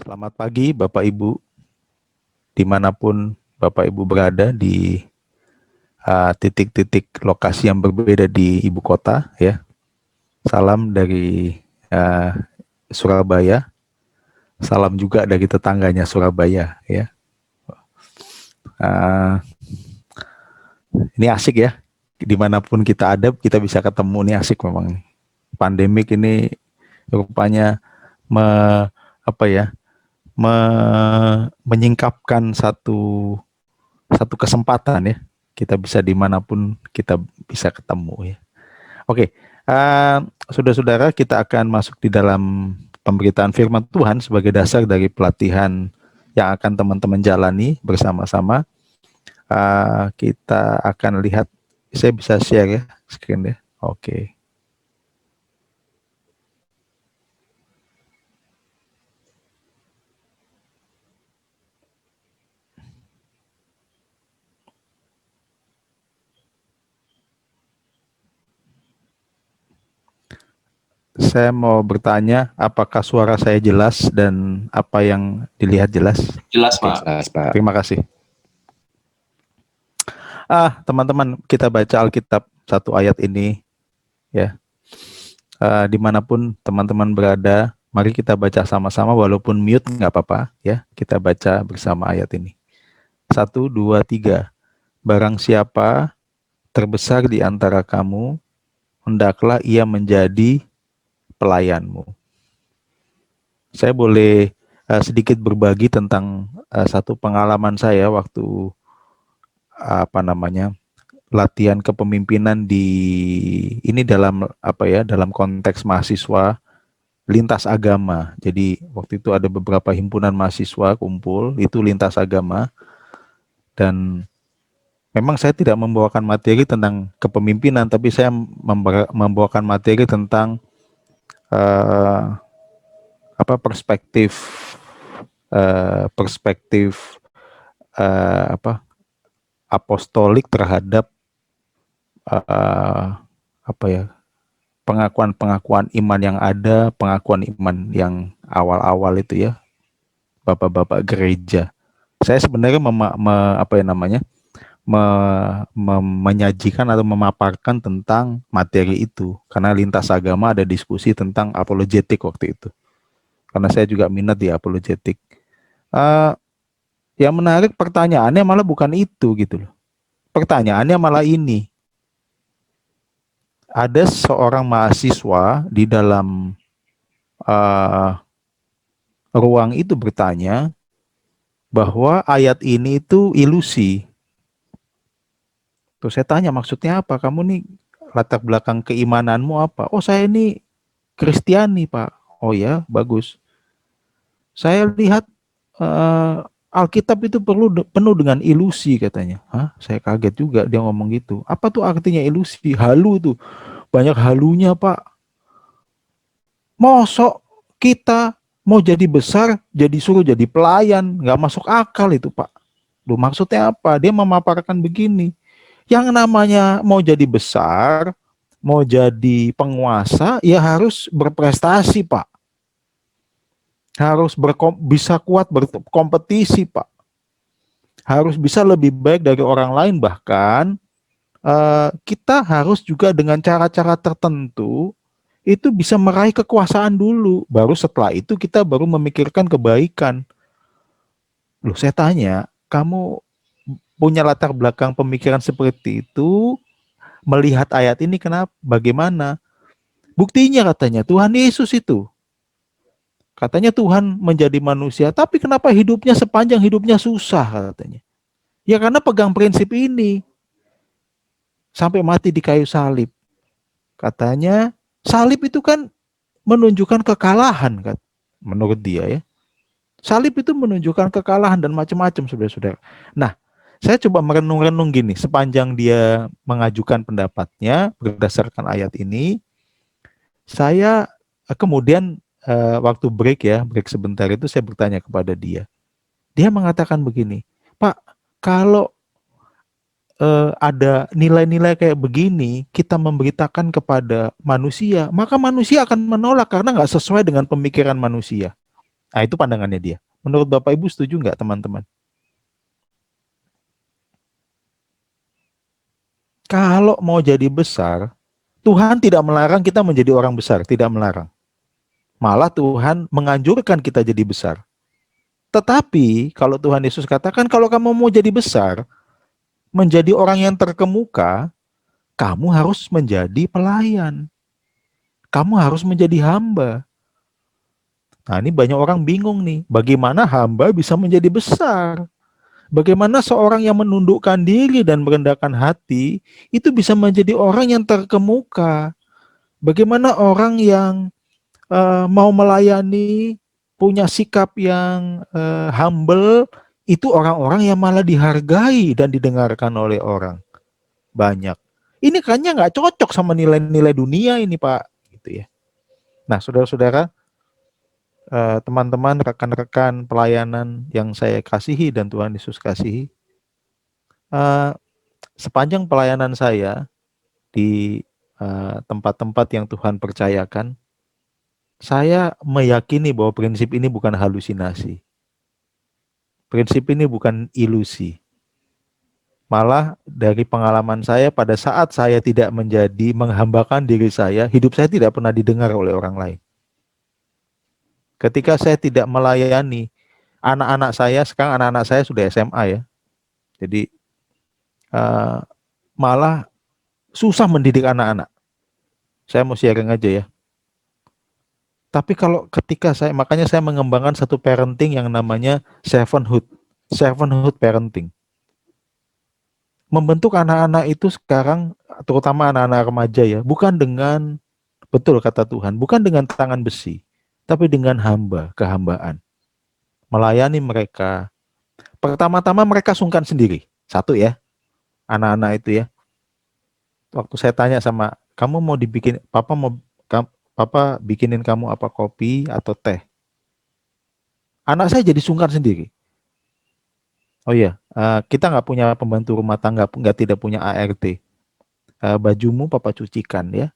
Selamat pagi Bapak Ibu, dimanapun Bapak Ibu berada di titik-titik lokasi yang berbeda di ibu kota ya. Salam dari Surabaya, salam juga dari tetangganya Surabaya ya. Ini asik ya, dimanapun kita ada kita bisa ketemu, ini asik memang. Pandemik ini rupanya menyingkapkan satu kesempatan ya, kita bisa dimanapun kita bisa ketemu ya. Oke, saudara-saudara, kita akan masuk di dalam pemberitaan firman Tuhan sebagai dasar dari pelatihan yang akan teman-teman jalani bersama-sama. Kita akan lihat, saya bisa share ya screen ya. Oke. Saya mau bertanya, apakah suara saya jelas dan apa yang dilihat jelas? Jelas, Pak. Jelas, Pak. Terima kasih. Teman-teman, kita baca Alkitab satu ayat ini ya. Dimanapun teman-teman berada, mari kita baca sama-sama, walaupun mute nggak apa-apa ya. Kita baca bersama ayat ini. 1, 2, 3. Barang siapa terbesar di antara kamu, hendaklah ia menjadi pelayanmu. Saya boleh sedikit berbagi tentang satu pengalaman saya waktu latihan kepemimpinan dalam konteks mahasiswa lintas agama. Jadi waktu itu ada beberapa himpunan mahasiswa kumpul, itu lintas agama, dan memang saya tidak membawakan materi tentang kepemimpinan, tapi saya membawakan materi tentang perspektif apostolik terhadap pengakuan iman yang ada, pengakuan iman yang awal-awal itu ya, bapak-bapak gereja. Saya sebenarnya menyajikan atau memaparkan tentang materi itu, karena lintas agama ada diskusi tentang apologetik waktu itu, karena saya juga minat di apologetik. Yang menarik, pertanyaannya malah bukan itu gitu loh. Pertanyaannya malah ini. Ada seorang mahasiswa di dalam ruang itu bertanya bahwa ayat ini itu ilusi. Terus saya tanya, maksudnya apa? Kamu nih latar belakang keimananmu apa? Oh, saya ini Kristiani, Pak. Oh ya, bagus. Saya lihat Alkitab itu penuh dengan ilusi katanya. Hah? Saya kaget juga dia ngomong gitu. Apa tuh artinya ilusi? Halu tuh. Banyak halunya, Pak. Mosok kita mau jadi besar, jadi suruh jadi pelayan. Nggak masuk akal itu, Pak. Loh, maksudnya apa? Dia memaparkan begini. Yang namanya mau jadi besar, mau jadi penguasa, ya harus berprestasi, Pak. Harus bisa kuat berkompetisi, Pak. Harus bisa lebih baik dari orang lain, bahkan kita harus juga dengan cara-cara tertentu itu bisa meraih kekuasaan dulu. Baru setelah itu kita baru memikirkan kebaikan. Loh, saya tanya, kamu punya latar belakang pemikiran seperti itu, melihat ayat ini kenapa? Bagaimana? Buktinya katanya Tuhan Yesus itu. Katanya Tuhan menjadi manusia, tapi kenapa hidupnya sepanjang hidupnya susah katanya? Ya karena pegang prinsip ini. Sampai mati di kayu salib. Katanya salib itu kan menunjukkan kekalahan kan, menurut dia ya. Salib itu menunjukkan kekalahan dan macam-macam, saudara-saudara. Nah, saya coba merenung-renung gini, sepanjang dia mengajukan pendapatnya berdasarkan ayat ini, saya kemudian waktu break sebentar itu saya bertanya kepada dia. Dia mengatakan begini, Pak, kalau ada nilai-nilai kayak begini, kita memberitakan kepada manusia, maka manusia akan menolak karena nggak sesuai dengan pemikiran manusia. Nah, itu pandangannya dia. Menurut Bapak Ibu setuju nggak, teman-teman? Kalau mau jadi besar, Tuhan tidak melarang kita menjadi orang besar, tidak melarang. Malah Tuhan menganjurkan kita jadi besar. Tetapi kalau Tuhan Yesus katakan kalau kamu mau jadi besar, menjadi orang yang terkemuka, kamu harus menjadi pelayan. Kamu harus menjadi hamba. Nah, ini banyak orang bingung nih, bagaimana hamba bisa menjadi besar? Bagaimana seorang yang menundukkan diri dan merendahkan hati itu bisa menjadi orang yang terkemuka? Bagaimana orang yang mau melayani, punya sikap yang humble, itu orang-orang yang malah dihargai dan didengarkan oleh orang banyak. Ini kayaknya nggak cocok sama nilai-nilai dunia ini, Pak. Gitu ya. Nah, saudara-saudara, teman-teman, rekan-rekan pelayanan yang saya kasihi dan Tuhan Yesus kasihi, sepanjang pelayanan saya di tempat-tempat yang Tuhan percayakan, saya meyakini bahwa prinsip ini bukan halusinasi. Prinsip ini bukan ilusi. Malah dari pengalaman saya pada saat saya tidak menghambakan diri saya, hidup saya tidak pernah didengar oleh orang lain. Ketika saya tidak melayani anak-anak saya, sekarang anak-anak saya sudah SMA ya. Jadi malah susah mendidik anak-anak. Saya mau sharing aja ya. Tapi kalau ketika makanya saya mengembangkan satu parenting yang namanya sevenhood parenting. Membentuk anak-anak itu sekarang, terutama anak-anak remaja ya, bukan dengan, betul kata Tuhan, bukan dengan tangan besi, tapi dengan kehambaan. Melayani mereka. Pertama-tama mereka sungkan sendiri. Satu ya, anak-anak itu ya. Waktu saya tanya sama, kamu mau dibikin, papa bikinin kamu apa, kopi atau teh? Anak saya jadi sungkan sendiri. Oh iya, kita nggak punya pembantu rumah tangga, tidak punya ART. Bajumu papa cucikan ya.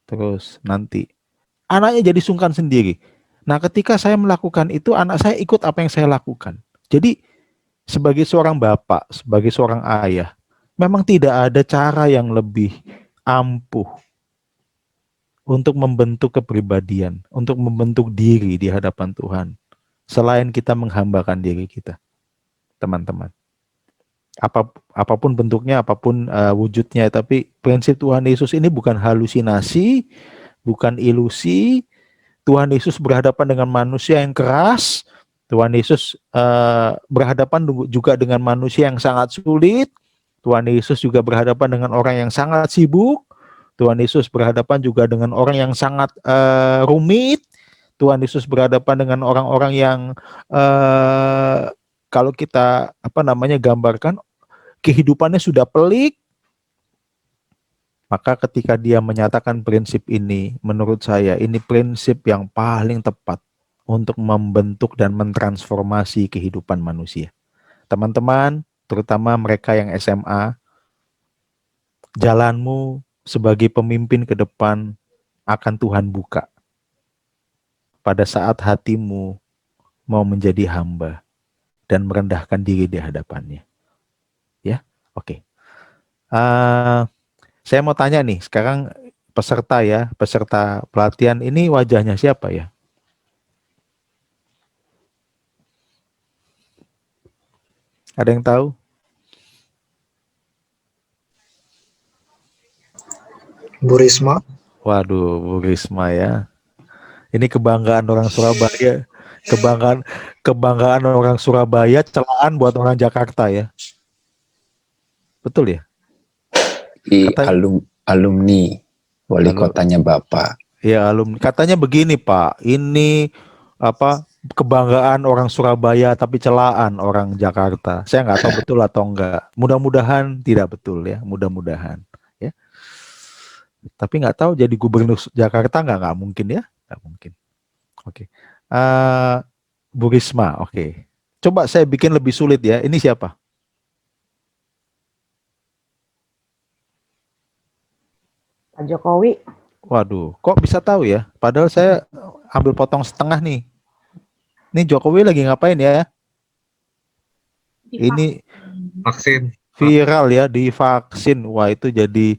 Terus nanti anaknya jadi sungkan sendiri. Nah, ketika saya melakukan itu, anak saya ikut apa yang saya lakukan. Jadi sebagai seorang bapak, sebagai seorang ayah, memang tidak ada cara yang lebih ampuh untuk membentuk kepribadian, untuk membentuk diri di hadapan Tuhan, selain kita menghambakan diri kita, teman-teman. Apapun bentuknya, apapun wujudnya, tapi prinsip Tuhan Yesus ini bukan halusinasi, bukan ilusi. Tuhan Yesus berhadapan dengan manusia yang keras. Tuhan Yesus berhadapan juga dengan manusia yang sangat sulit. Tuhan Yesus juga berhadapan dengan orang yang sangat sibuk. Tuhan Yesus berhadapan juga dengan orang yang sangat rumit. Tuhan Yesus berhadapan dengan orang-orang yang kalau kita gambarkan, kehidupannya sudah pelik. Maka ketika dia menyatakan prinsip ini, menurut saya ini prinsip yang paling tepat untuk membentuk dan mentransformasi kehidupan manusia. Teman-teman, terutama mereka yang SMA, jalanmu sebagai pemimpin ke depan akan Tuhan buka pada saat hatimu mau menjadi hamba dan merendahkan diri di hadapannya. Ya, oke. Saya mau tanya nih, sekarang peserta pelatihan ini wajahnya siapa ya? Ada yang tahu? Bu Risma. Waduh, Bu Risma ya. Ini kebanggaan orang Surabaya. Kebanggaan orang Surabaya, celaan buat orang Jakarta ya. Betul ya? Alumni wali kotanya Bapak. Ya, alumni. Katanya begini, Pak. Ini kebanggaan orang Surabaya tapi celaan orang Jakarta. Saya nggak tahu betul atau enggak. Mudah-mudahan tidak betul ya. Mudah-mudahan ya. Tapi nggak tahu jadi gubernur Jakarta nggak mungkin ya. Nggak mungkin. Oke. Bu Risma. Oke. Coba saya bikin lebih sulit ya. Ini siapa? Pak Jokowi. Waduh, kok bisa tahu ya? Padahal saya ambil potong setengah nih. Ini Jokowi lagi ngapain ya? Divaksin. Ini Vaksin. viral ya, divaksin. Wah, itu jadi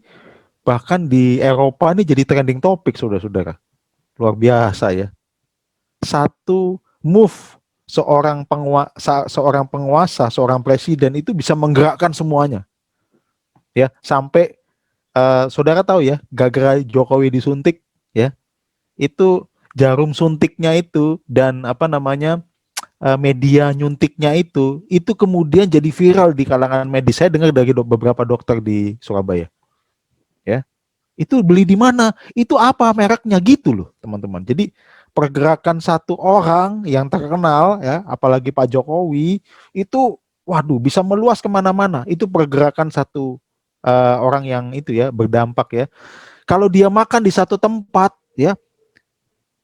bahkan di Eropa ini jadi trending topik, saudara-saudara. Luar biasa ya. Satu move seorang penguasa, seorang presiden itu bisa menggerakkan semuanya. Ya, sampai saudara tahu ya, gara-gara Jokowi disuntik ya, itu jarum suntiknya itu dan apa namanya media nyuntiknya itu kemudian jadi viral di kalangan medis. Saya dengar dari beberapa dokter di Surabaya. Ya, itu beli di mana? Itu apa mereknya gitu loh, teman-teman. Jadi pergerakan satu orang yang terkenal ya, apalagi Pak Jokowi itu, waduh, bisa meluas kemana-mana. Itu pergerakan satu orang yang itu ya berdampak ya. Kalau dia makan di satu tempat ya,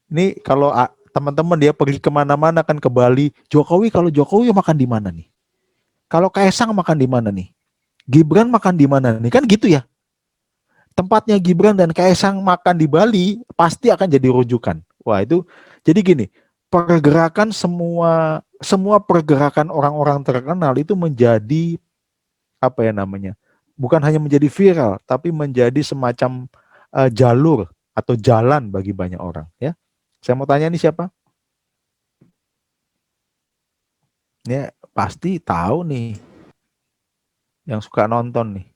ini kalau teman-teman dia pergi kemana-mana kan ke Bali, Jokowi kalau Jokowi makan di mana nih? Kalau Kaisang makan di mana nih? Gibran makan di mana nih? Kan gitu ya. Tempatnya Gibran dan Kaisang makan di Bali pasti akan jadi rujukan. Wah itu jadi gini, pergerakan semua pergerakan orang-orang terkenal itu menjadi apa ya namanya? Bukan hanya menjadi viral, tapi menjadi semacam jalur atau jalan bagi banyak orang. Ya, saya mau tanya nih siapa? Ya pasti tahu nih yang suka nonton nih.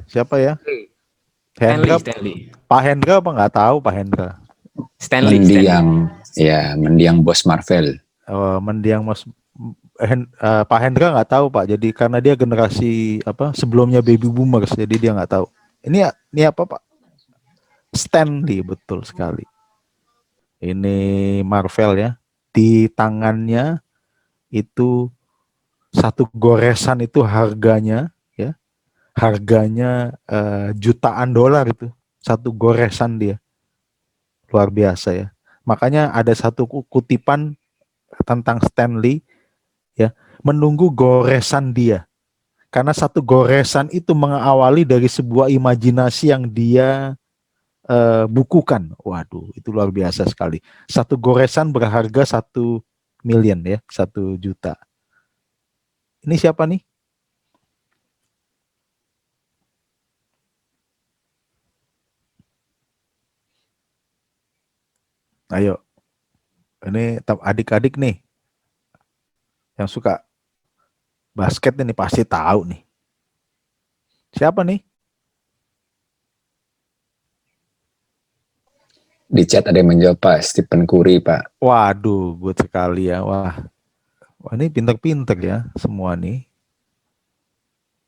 Siapa ya? Hendra, Pak Hendra apa nggak tahu Pak Hendra? Mendiang bos Marvel. Mendiang Mas Pak Hendra nggak tahu Pak. Jadi karena dia generasi apa sebelumnya baby boomers, jadi dia nggak tahu. Ini apa Pak? Stanley, betul sekali. Ini Marvel ya. Di tangannya itu satu goresan itu harganya ya, harganya jutaan dolar itu satu goresan dia, luar biasa ya. Makanya ada satu kutipan tentang Stanley ya, menunggu goresan dia, karena satu goresan itu mengawali dari sebuah imajinasi yang dia bukukan. Waduh, itu luar biasa sekali. Satu goresan berharga 1 million ya, 1 juta. Ini siapa nih? Ayo, ini adik-adik nih yang suka basket ini pasti tahu nih. Siapa nih? Di chat ada yang menjawab Pak, Stephen Curry Pak. Waduh, good sekali ya. Wah ini pinter-pinter ya semua nih.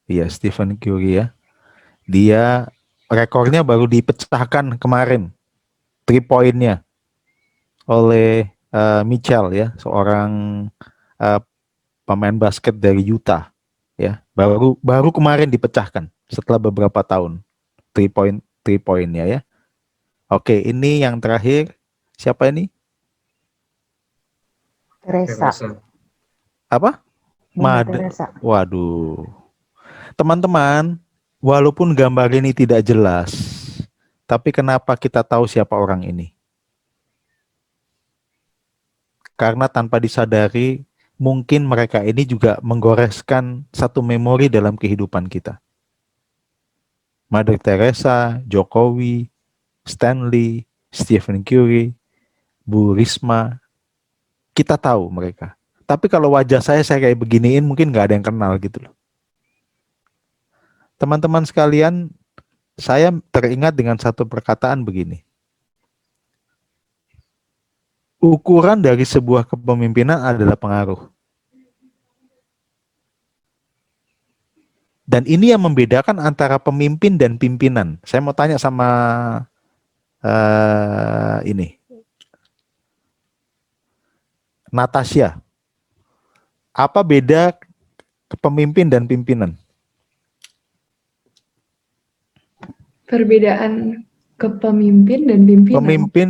Iya, Stephen Curry ya. Dia rekornya baru dipecahkan kemarin, 3 poinnya oleh Mitchell ya, seorang uh, pemain basket dari Utah ya. Baru kemarin dipecahkan setelah beberapa tahun. 3 poinnya ya. Oke, ini yang terakhir. Siapa ini? Teresa. Apa? Bunda Teresa. Waduh. Teman-teman, walaupun gambar ini tidak jelas, tapi kenapa kita tahu siapa orang ini? Karena tanpa disadari, mungkin mereka ini juga menggoreskan satu memori dalam kehidupan kita. Mother Teresa, Jokowi, Stanley, Stephen Curry, Bu Risma, kita tahu mereka. Tapi kalau wajah saya kayak beginiin, mungkin nggak ada yang kenal gitu loh. Teman-teman sekalian, saya teringat dengan satu perkataan begini. Ukuran dari sebuah kepemimpinan adalah pengaruh. Dan ini yang membedakan antara pemimpin dan pimpinan. Saya mau tanya sama ini, Natasha. Apa beda pemimpin dan pimpinan? Perbedaan kepemimpin dan pimpinan. Pemimpin,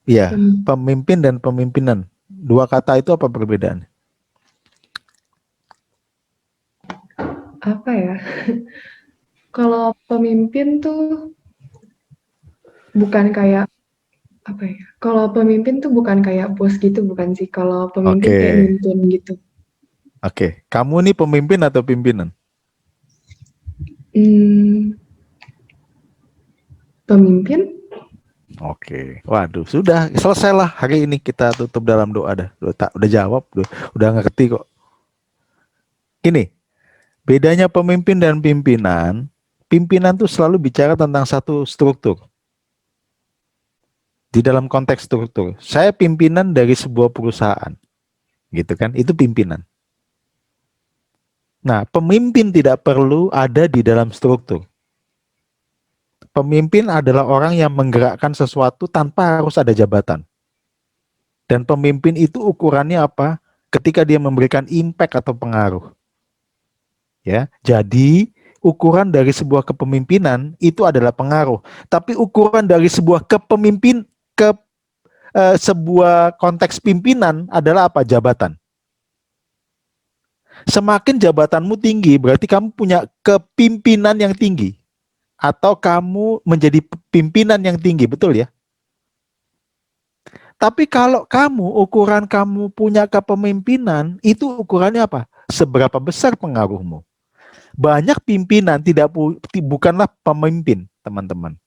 ya, pemimpin dan pemimpinan. Dua kata itu apa perbedaannya? Apa ya? Kalau pemimpin tuh bukan kayak Apa ya? Kalau pemimpin tuh bukan kayak bos gitu, bukan sih. Kalau pemimpin kayak Oke, nuntun gitu. oke. Kamu nih pemimpin atau pimpinan? Hmm, pemimpin? Oke. Waduh, sudah selesailah hari ini kita tutup dalam doa dah. Udah jawab, udah ngerti kok. Ini bedanya pemimpin dan pimpinan. Pimpinan tuh selalu bicara tentang satu struktur. Di dalam konteks struktur, saya pimpinan dari sebuah perusahaan, gitu kan? Itu pimpinan. Nah, pemimpin tidak perlu ada di dalam struktur. Pemimpin adalah orang yang menggerakkan sesuatu tanpa harus ada jabatan. Dan pemimpin itu ukurannya apa? Ketika dia memberikan impact atau pengaruh. Ya, jadi ukuran dari sebuah kepemimpinan itu adalah pengaruh. Tapi ukuran dari sebuah sebuah konteks pimpinan adalah apa? Jabatan. Semakin jabatanmu tinggi, berarti kamu punya kepimpinan yang tinggi. Atau kamu menjadi pimpinan yang tinggi, betul ya? Tapi kalau ukuran kamu punya kepemimpinan, itu ukurannya apa? Seberapa besar pengaruhmu? Banyak pimpinan bukanlah pemimpin, teman-teman.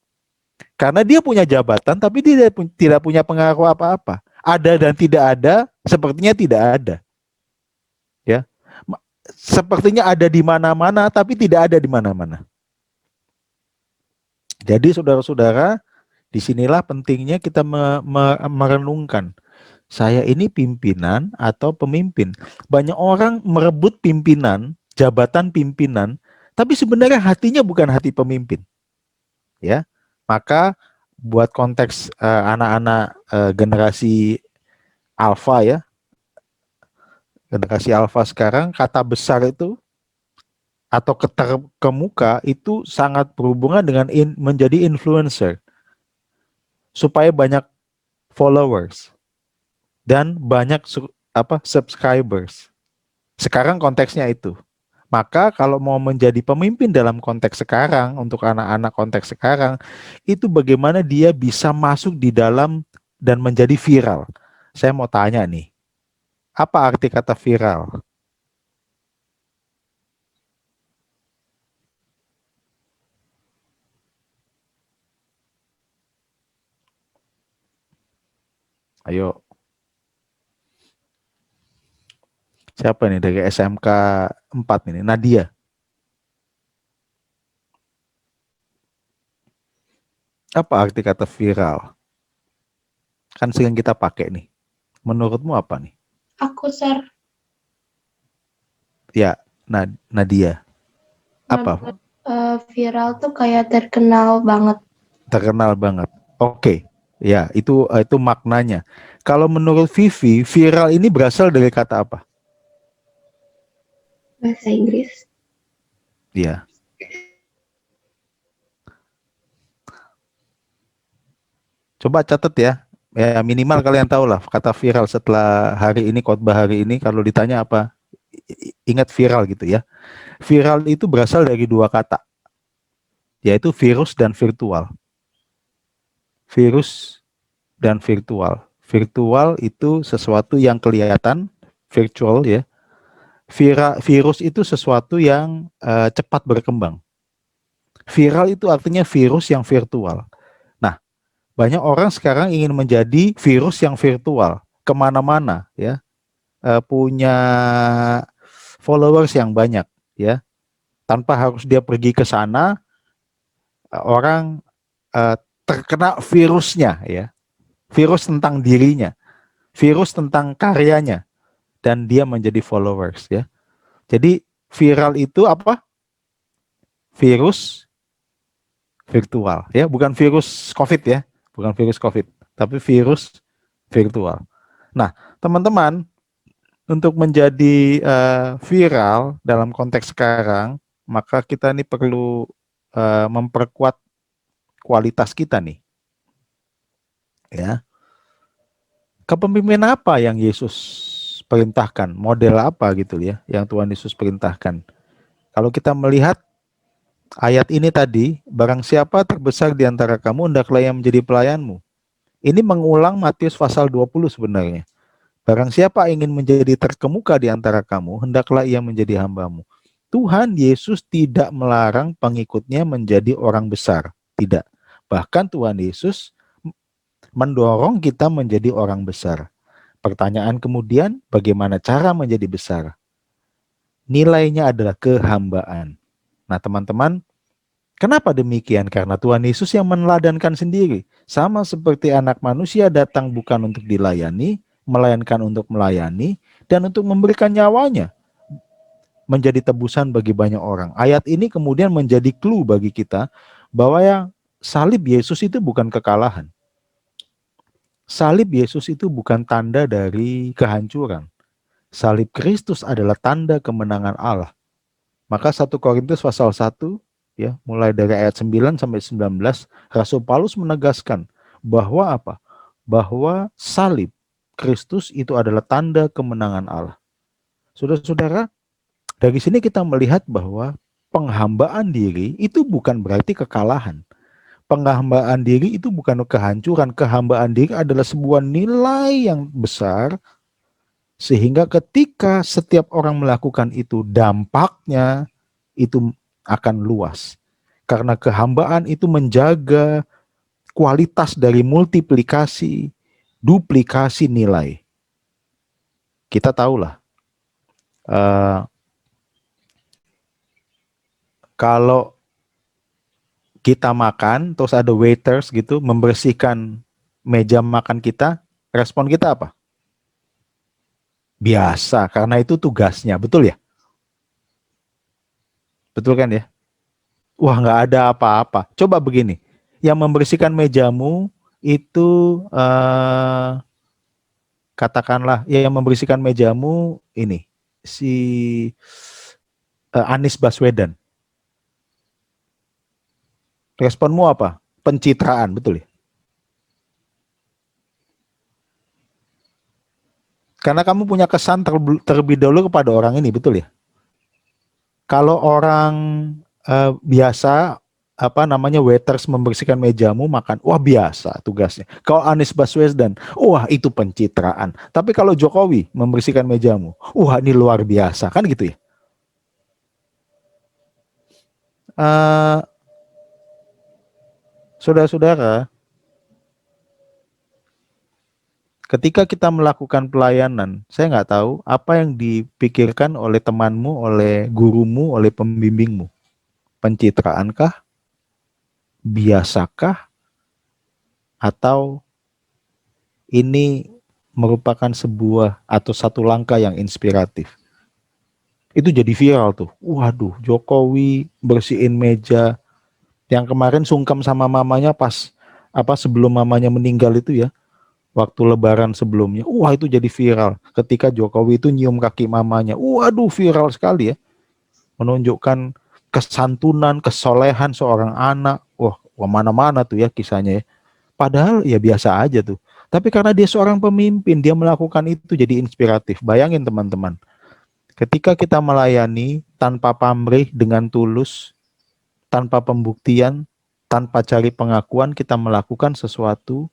Karena dia punya jabatan, tapi dia tidak punya pengaruh apa-apa. Ada dan tidak ada, sepertinya tidak ada. Ya, sepertinya ada di mana-mana, tapi tidak ada di mana-mana. Jadi saudara-saudara, disinilah pentingnya kita merenungkan. Saya ini pimpinan atau pemimpin. Banyak orang merebut pimpinan, jabatan pimpinan, tapi sebenarnya hatinya bukan hati pemimpin. Ya, maka buat konteks anak-anak generasi alfa ya, generasi alfa sekarang, kata besar itu atau kemuka itu sangat berhubungan dengan menjadi influencer supaya banyak followers dan banyak subscribers. Sekarang konteksnya itu. Maka kalau mau menjadi pemimpin dalam konteks sekarang, untuk anak-anak konteks sekarang, itu bagaimana dia bisa masuk di dalam dan menjadi viral. Saya mau tanya nih, apa arti kata viral? Ayo, siapa nih dari SMK 4 ini? Nadia. Apa arti kata viral? Kan sering kita pakai nih. Menurutmu apa nih? Aku share Ya, Nadia. Apa? viral tuh kayak terkenal banget. Terkenal banget. Oke. Ya, itu maknanya. Kalau menurut Vivi, viral ini berasal dari kata apa? Bahasa Inggris. Ya. Coba catat ya. Ya minimal kalian tahu lah kata viral setelah hari ini, khotbah hari ini, kalau ditanya apa, ingat viral gitu ya. Viral itu berasal dari dua kata, yaitu virus dan virtual. Virus dan virtual. Virtual itu sesuatu yang kelihatan, virtual ya. Virus itu sesuatu yang cepat berkembang. Viral itu artinya virus yang virtual. Nah, banyak orang sekarang ingin menjadi virus yang virtual, kemana-mana ya, punya followers yang banyak ya, tanpa harus dia pergi ke sana, orang terkena virusnya ya, virus tentang dirinya, virus tentang karyanya, dan dia menjadi followers ya. Jadi viral itu apa? Virus virtual ya, bukan virus COVID ya, bukan virus COVID, tapi virus virtual. Nah, teman-teman, untuk menjadi viral dalam konteks sekarang, maka kita ini perlu memperkuat kualitas kita nih. Ya. Kepemimpinan apa yang Yesus perintahkan? Model apa gitu ya yang Tuhan Yesus perintahkan? Kalau kita melihat ayat ini tadi, barang siapa terbesar di antara kamu, hendaklah yang menjadi pelayanmu. Ini mengulang Matius pasal 20 sebenarnya. Barang siapa ingin menjadi terkemuka di antara kamu, hendaklah ia menjadi hambamu. Tuhan Yesus tidak melarang pengikutnya menjadi orang besar. Tidak. Bahkan Tuhan Yesus mendorong kita menjadi orang besar. Pertanyaan kemudian, bagaimana cara menjadi besar? Nilainya adalah kehambaan. Nah teman-teman, kenapa demikian? Karena Tuhan Yesus yang meneladankan sendiri. Sama seperti anak manusia datang bukan untuk dilayani, melainkan untuk melayani, dan untuk memberikan nyawanya menjadi tebusan bagi banyak orang. Ayat ini kemudian menjadi clue bagi kita bahwa yang salib Yesus itu bukan kekalahan. Salib Yesus itu bukan tanda dari kehancuran. Salib Kristus adalah tanda kemenangan Allah. Maka 1 Korintus pasal 1 ya, mulai dari ayat 9 sampai 19, Rasul Paulus menegaskan bahwa apa? Bahwa salib Kristus itu adalah tanda kemenangan Allah. Saudara-saudara, dari sini kita melihat bahwa penghambaan diri itu bukan berarti kekalahan. Penghambaan diri itu bukan kehancuran. Kehambaan diri adalah sebuah nilai yang besar, sehingga ketika setiap orang melakukan itu, dampaknya itu akan luas. Karena kehambaan itu menjaga kualitas dari multiplikasi, duplikasi nilai. Kita tahulah, kalau kita makan, terus ada waiters gitu, membersihkan meja makan kita, respon kita apa? Biasa, karena itu tugasnya, betul ya? Betul kan ya? Wah, nggak ada apa-apa. Coba begini, yang membersihkan mejamu itu, katakanlah, ya yang membersihkan mejamu ini, si Anies Baswedan. Responmu apa? Pencitraan, betul ya? Karena kamu punya kesan terlebih dahulu kepada orang ini, betul ya? Kalau orang biasa, waiters membersihkan mejamu makan, wah biasa tugasnya. Kalau Anies Baswedan, wah itu pencitraan. Tapi kalau Jokowi membersihkan mejamu, wah ini luar biasa, kan gitu ya? Saudara-saudara, ketika kita melakukan pelayanan, saya nggak tahu apa yang dipikirkan oleh temanmu, oleh gurumu, oleh pembimbingmu. Pencitraankah? Biasakah? Atau ini merupakan sebuah atau satu langkah yang inspiratif? Itu jadi viral tuh. Waduh, Jokowi bersihin meja. Yang kemarin sungkem sama mamanya pas sebelum mamanya meninggal itu ya. Waktu lebaran sebelumnya, wah itu jadi viral. Ketika Jokowi itu nyium kaki mamanya, waduh viral sekali ya. Menunjukkan kesantunan, kesolehan seorang anak. Wah, mana-mana tuh ya kisahnya ya. Padahal ya biasa aja tuh. Tapi karena dia seorang pemimpin, dia melakukan itu jadi inspiratif. Bayangin teman-teman, ketika kita melayani tanpa pamrih, dengan tulus, tanpa pembuktian, tanpa cari pengakuan, kita melakukan sesuatu.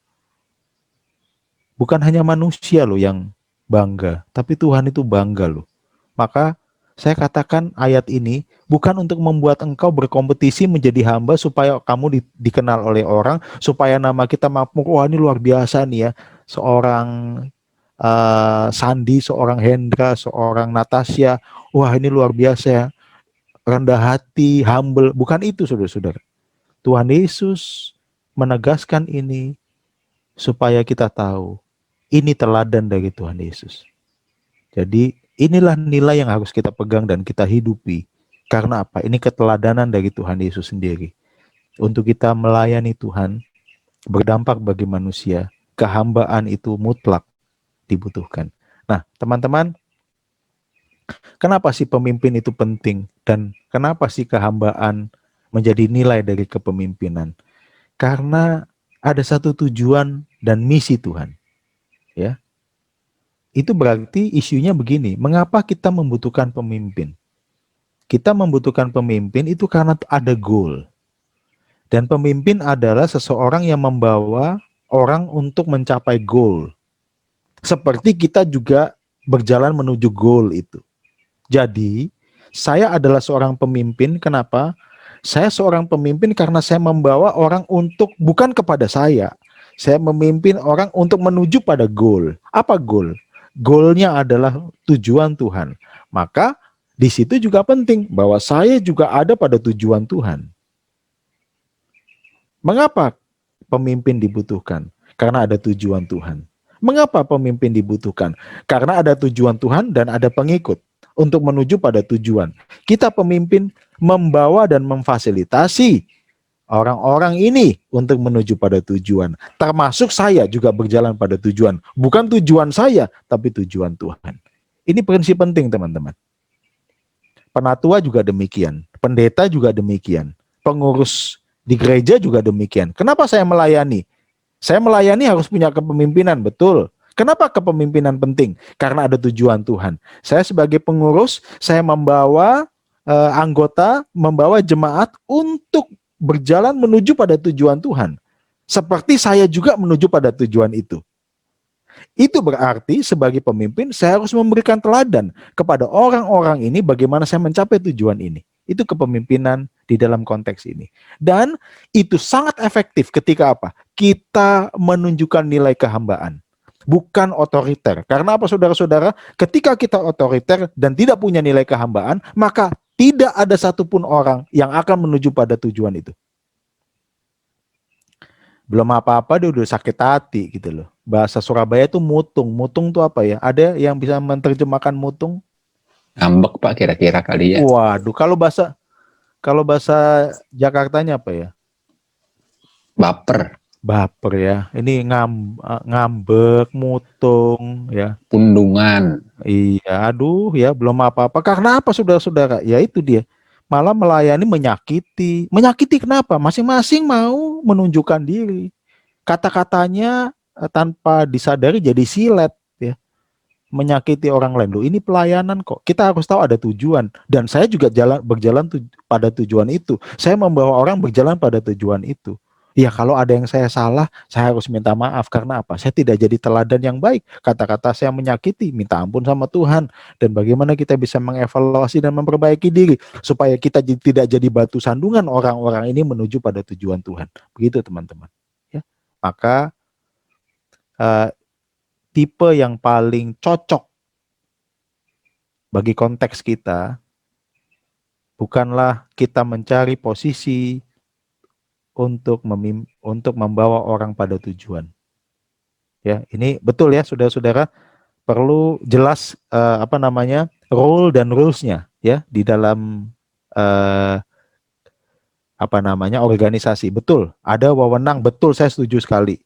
Bukan hanya manusia loh yang bangga, tapi Tuhan itu bangga loh. Maka saya katakan ayat ini bukan untuk membuat engkau berkompetisi menjadi hamba supaya kamu dikenal oleh orang, supaya nama kita makmur, wah ini luar biasa nih ya, seorang Sandi, seorang Hendra, seorang Natasha, wah ini luar biasa ya, rendah hati, humble. Bukan itu saudara-saudara. Tuhan Yesus menegaskan ini supaya kita tahu ini teladan dari Tuhan Yesus. Jadi inilah nilai yang harus kita pegang dan kita hidupi. Karena apa? Ini keteladanan dari Tuhan Yesus sendiri. Untuk kita melayani Tuhan, berdampak bagi manusia, kehambaan itu mutlak dibutuhkan. Nah, teman-teman, kenapa sih pemimpin itu penting? Dan kenapa sih kehambaan menjadi nilai dari kepemimpinan? Karena ada satu tujuan dan misi Tuhan. Ya. Itu berarti isunya begini, mengapa kita membutuhkan pemimpin? Kita membutuhkan pemimpin itu karena ada goal. Dan pemimpin adalah seseorang yang membawa orang untuk mencapai goal. Seperti kita juga berjalan menuju goal itu. Jadi, saya adalah seorang pemimpin. Kenapa? Saya seorang pemimpin karena saya membawa orang untuk bukan kepada saya. Saya memimpin orang untuk menuju pada goal. Apa goal? Goalnya adalah tujuan Tuhan. Maka di situ juga penting bahwa saya juga ada pada tujuan Tuhan. Mengapa pemimpin dibutuhkan? Karena ada tujuan Tuhan. Mengapa pemimpin dibutuhkan? Karena ada tujuan Tuhan dan ada pengikut untuk menuju pada tujuan. Kita pemimpin membawa dan memfasilitasi orang-orang ini untuk menuju pada tujuan. Termasuk saya juga berjalan pada tujuan. Bukan tujuan saya, tapi tujuan Tuhan. Ini prinsip penting, teman-teman. Penatua juga demikian. Pendeta juga demikian. Pengurus di gereja juga demikian. Kenapa saya melayani? Saya melayani harus punya kepemimpinan, betul. Kenapa kepemimpinan penting? Karena ada tujuan Tuhan. Saya sebagai pengurus, saya membawa anggota, membawa jemaat untuk berjalan menuju pada tujuan Tuhan. Seperti saya juga menuju pada tujuan itu. Itu berarti sebagai pemimpin saya harus memberikan teladan kepada orang-orang ini bagaimana saya mencapai tujuan ini. Itu kepemimpinan di dalam konteks ini. Dan itu sangat efektif ketika apa? Kita menunjukkan nilai kehambaan. Bukan otoriter. Karena apa saudara-saudara? Ketika kita otoriter dan tidak punya nilai kehambaan, maka tidak ada satupun orang yang akan menuju pada tujuan itu. Belum apa-apa dia udah sakit hati gitu loh. Bahasa Surabaya itu mutung. Mutung itu apa ya? Ada yang bisa menerjemahkan mutung? Ngambek Pak kira-kira kali ya. Waduh, kalau bahasa Jakartanya apa ya? Baper, Baper ya. Ini ngambek, mutung ya. pundungan. Iya, aduh ya, belum apa-apa. Karena apa saudara-saudara? Ya itu dia. Malah melayani menyakiti. Menyakiti kenapa? Masing-masing mau menunjukkan diri. Kata-katanya tanpa disadari jadi silet ya. Menyakiti orang lain. Loh, ini pelayanan kok. Kita harus tahu ada tujuan. Dan saya juga berjalan pada tujuan itu. Saya membawa orang berjalan pada tujuan itu. Ya kalau ada yang saya salah, saya harus minta maaf. Karena apa? Saya tidak jadi teladan yang baik. Kata-kata saya menyakiti, minta ampun sama Tuhan. Dan bagaimana kita bisa mengevaluasi dan memperbaiki diri. Supaya kita tidak jadi batu sandungan orang-orang ini menuju pada tujuan Tuhan. Begitu teman-teman. Ya. Maka tipe yang paling cocok bagi konteks kita bukanlah kita mencari posisi untuk membawa orang pada tujuan. Ya, ini betul ya, saudara-saudara, perlu jelas role dan rules-nya ya di dalam organisasi. Betul, ada wewenang, betul, saya setuju sekali.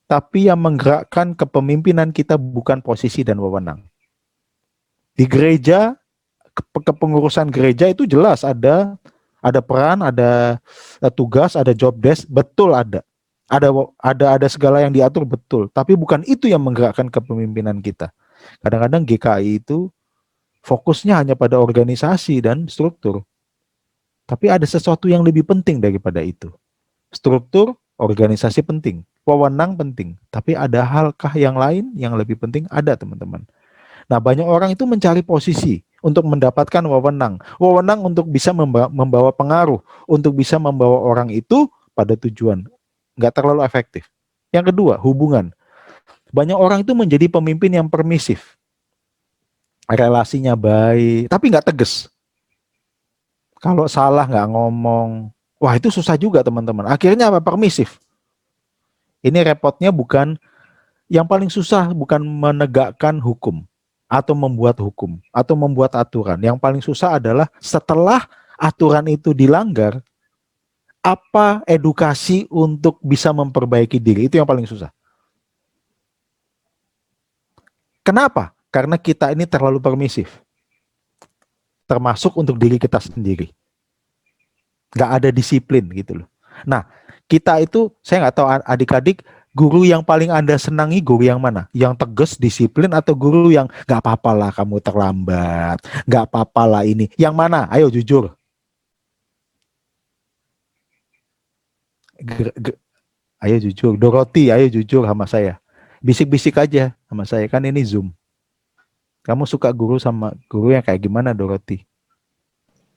Tapi yang menggerakkan kepemimpinan kita bukan posisi dan wewenang. Di gereja, kepengurusan gereja itu jelas ada peran, ada tugas, ada job desk, betul ada. Ada segala yang diatur, betul. Tapi bukan itu yang menggerakkan kepemimpinan kita. Kadang-kadang GKI itu fokusnya hanya pada organisasi dan struktur. Tapi ada sesuatu yang lebih penting daripada itu. Struktur, organisasi penting, wewenang penting. Tapi ada halkah yang lain yang lebih penting? Ada, teman-teman. Nah, banyak orang itu mencari posisi untuk mendapatkan wewenang. Wewenang untuk bisa membawa pengaruh, untuk bisa membawa orang itu pada tujuan. Nggak terlalu efektif. Yang kedua, hubungan. Banyak orang itu menjadi pemimpin yang permisif. Relasinya baik, tapi nggak tegas. Kalau salah nggak ngomong. Wah, itu susah juga teman-teman. Akhirnya apa? Permisif. Ini repotnya bukan, yang paling susah bukan menegakkan hukum atau membuat hukum atau membuat aturan. Yang paling susah adalah setelah aturan itu dilanggar, apa edukasi untuk bisa memperbaiki diri. Itu yang paling susah. Kenapa? Karena kita ini terlalu permisif. Termasuk untuk diri kita sendiri. Nggak ada disiplin gitu loh. Nah, kita itu, saya nggak tahu adik-adik, guru yang paling Anda senangi guru yang mana? Yang tegas, disiplin, atau guru yang nggak apa-apa lah kamu terlambat, nggak apa-apa lah ini. Yang mana? Ayo jujur. Ayo jujur. Dorothy, ayo jujur sama saya. Bisik-bisik aja sama saya, kan ini Zoom. Kamu suka guru sama guru yang kayak gimana, Dorothy?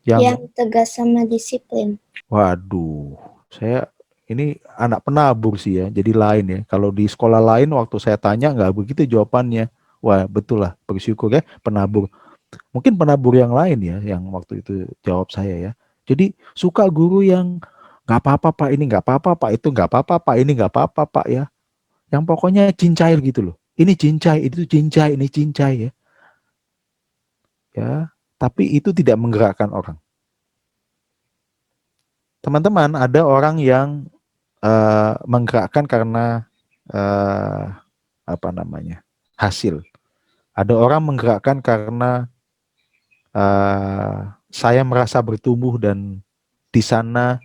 Yang tegas sama disiplin. Waduh, saya ini anak penabur sih ya, jadi lain ya. Kalau di sekolah lain waktu saya tanya nggak begitu jawabannya. Wah betul lah, bersyukur ya penabur. Mungkin penabur yang lain ya, yang waktu itu jawab saya ya. Jadi suka guru yang nggak apa-apa Pak, ini nggak apa-apa Pak, itu nggak apa-apa Pak, ini nggak apa-apa Pak ya. Yang pokoknya cincai gitu loh. Ini cincai, itu cincai, ini cincai ya. Ya, tapi itu tidak menggerakkan orang. Teman-teman, ada orang yang menggerakkan karena hasil. Ada orang menggerakkan karena saya merasa bertumbuh dan di sana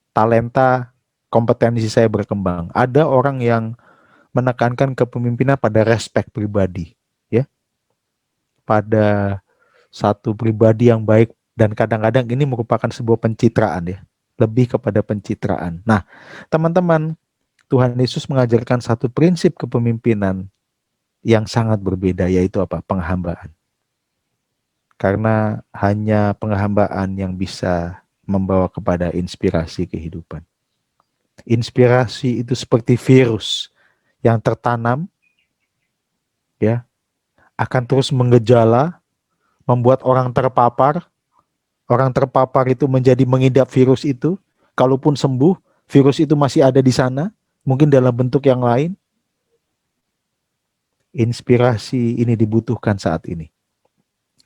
talenta kompetensi saya berkembang. Ada orang yang menekankan kepemimpinan pada respek pribadi, ya, pada satu pribadi yang baik, dan kadang-kadang ini merupakan sebuah pencitraan ya, lebih kepada pencitraan. Nah, teman-teman, Tuhan Yesus mengajarkan satu prinsip kepemimpinan yang sangat berbeda, yaitu apa? Penghambaan. Karena hanya penghambaan yang bisa membawa kepada inspirasi kehidupan. Inspirasi itu seperti virus yang tertanam, ya, akan terus mengejala, membuat orang terpapar. Orang terpapar itu menjadi mengidap virus itu. Kalaupun sembuh, virus itu masih ada di sana, mungkin dalam bentuk yang lain. Inspirasi ini dibutuhkan saat ini.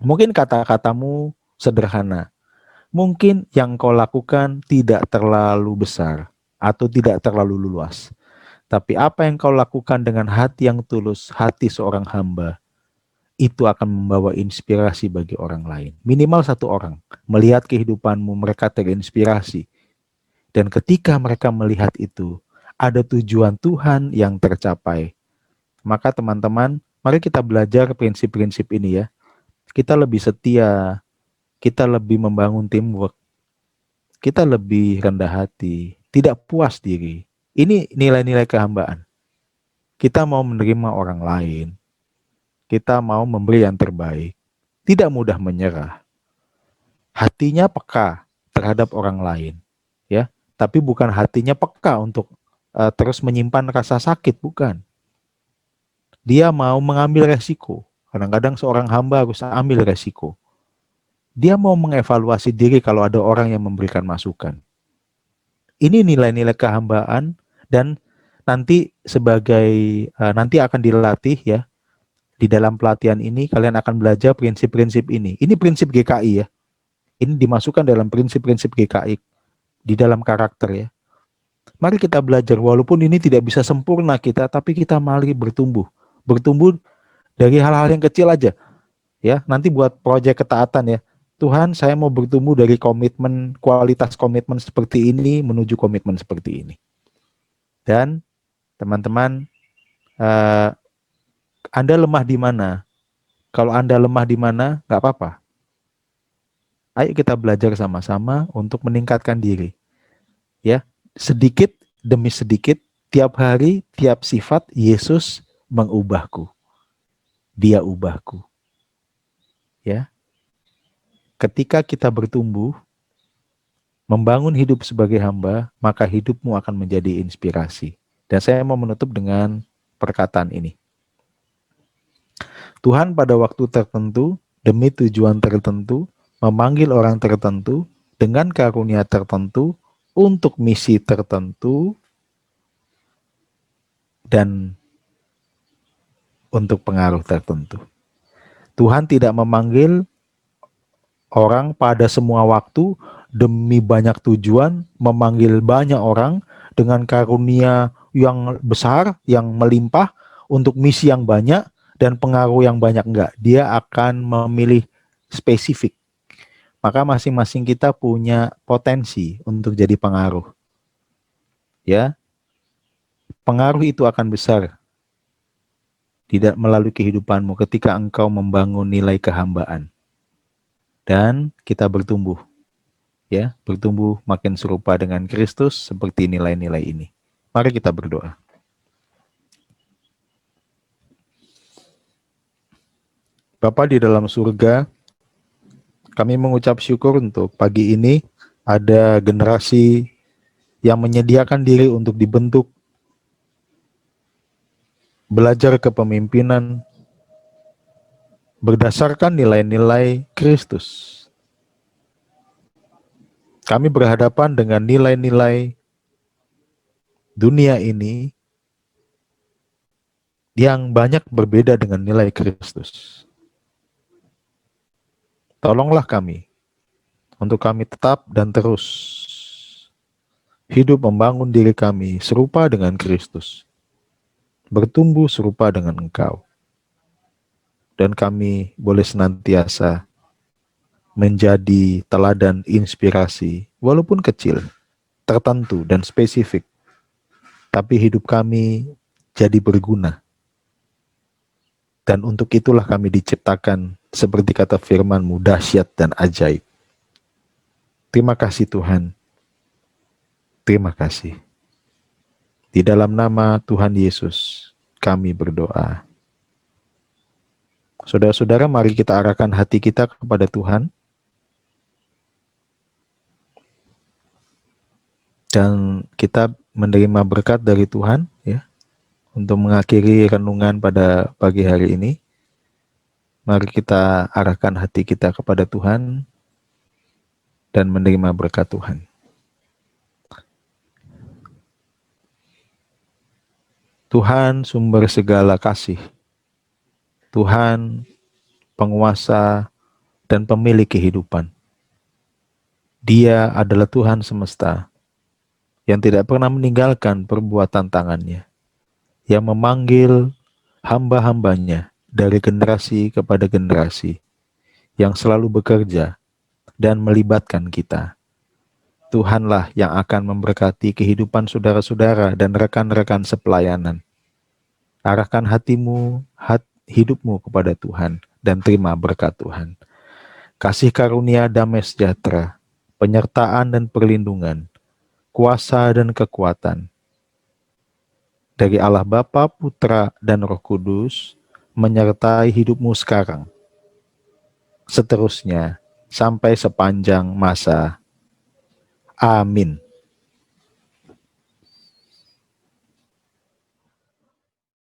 Mungkin kata-katamu sederhana. Mungkin yang kau lakukan tidak terlalu besar atau tidak terlalu luas. Tapi apa yang kau lakukan dengan hati yang tulus, hati seorang hamba, itu akan membawa inspirasi bagi orang lain. Minimal satu orang melihat kehidupanmu, mereka terinspirasi. Dan ketika mereka melihat itu, ada tujuan Tuhan yang tercapai. Maka teman-teman, mari kita belajar prinsip-prinsip ini ya. Kita lebih setia, kita lebih membangun teamwork, kita lebih rendah hati, tidak puas diri. Ini nilai-nilai kehambaan. Kita mau menerima orang lain, kita mau memberi yang terbaik, tidak mudah menyerah. Hatinya peka terhadap orang lain, ya. Tapi bukan hatinya peka untuk terus menyimpan rasa sakit, bukan. Dia mau mengambil resiko. Kadang-kadang seorang hamba harus ambil resiko. Dia mau mengevaluasi diri kalau ada orang yang memberikan masukan. Ini nilai-nilai kehambaan, dan nanti nanti akan dilatih ya. Di dalam pelatihan ini kalian akan belajar prinsip-prinsip ini. Ini prinsip GKI ya. Ini dimasukkan dalam prinsip-prinsip GKI di dalam karakter ya. Mari kita belajar, walaupun ini tidak bisa sempurna kita, tapi kita mari bertumbuh. Bertumbuh dari hal-hal yang kecil aja. Ya, nanti buat proyek ketaatan ya. Tuhan, saya mau bertumbuh dari komitmen, kualitas komitmen seperti ini menuju komitmen seperti ini. Dan teman-teman, Anda lemah di mana? Kalau Anda lemah di mana, nggak apa-apa. Ayo kita belajar sama-sama untuk meningkatkan diri. Ya, sedikit demi sedikit, tiap hari, tiap sifat, Yesus mengubahku. Dia ubahku. Ya. Ketika kita bertumbuh, membangun hidup sebagai hamba, maka hidupmu akan menjadi inspirasi. Dan saya mau menutup dengan perkataan ini. Tuhan pada waktu tertentu, demi tujuan tertentu, memanggil orang tertentu, dengan karunia tertentu, untuk misi tertentu, dan untuk pengaruh tertentu. Tuhan tidak memanggil orang pada semua waktu demi banyak tujuan, memanggil banyak orang dengan karunia yang besar, yang melimpah, untuk misi yang banyak dan pengaruh yang banyak. Enggak, dia akan memilih spesifik. Maka masing-masing kita punya potensi untuk jadi pengaruh. Ya, pengaruh itu akan besar tidak melalui kehidupanmu ketika engkau membangun nilai kehambaan. Dan kita bertumbuh. Ya, bertumbuh makin serupa dengan Kristus seperti nilai-nilai ini. Mari kita berdoa. Bapa di dalam surga, kami mengucap syukur untuk pagi ini ada generasi yang menyediakan diri untuk dibentuk, belajar kepemimpinan berdasarkan nilai-nilai Kristus. Kami berhadapan dengan nilai-nilai dunia ini yang banyak berbeda dengan nilai Kristus. Tolonglah kami untuk kami tetap dan terus hidup membangun diri kami serupa dengan Kristus, bertumbuh serupa dengan Engkau, dan kami boleh senantiasa menjadi teladan inspirasi, walaupun kecil, tertentu, dan spesifik, tapi hidup kami jadi berguna. Dan untuk itulah kami diciptakan, seperti kata firman-Mu, dahsyat dan ajaib. Terima kasih Tuhan. Terima kasih. Di dalam nama Tuhan Yesus, kami berdoa. Saudara-saudara, mari kita arahkan hati kita kepada Tuhan. Dan kita menerima berkat dari Tuhan, ya, untuk mengakhiri renungan pada pagi hari ini. Mari kita arahkan hati kita kepada Tuhan dan menerima berkat Tuhan. Tuhan sumber segala kasih, Tuhan penguasa dan pemilik kehidupan. Dia adalah Tuhan semesta yang tidak pernah meninggalkan perbuatan tangannya, yang memanggil hamba-hambanya dari generasi kepada generasi, yang selalu bekerja dan melibatkan kita. Tuhanlah yang akan memberkati kehidupan saudara-saudara dan rekan-rekan sepelayanan. Arahkan hatimu, hidupmu kepada Tuhan, dan terima berkat Tuhan. Kasih karunia damai sejahtera, penyertaan dan perlindungan, kuasa dan kekuatan dari Allah Bapa, Putra, dan Roh Kudus menyertai hidupmu sekarang, seterusnya, sampai sepanjang masa. Amin.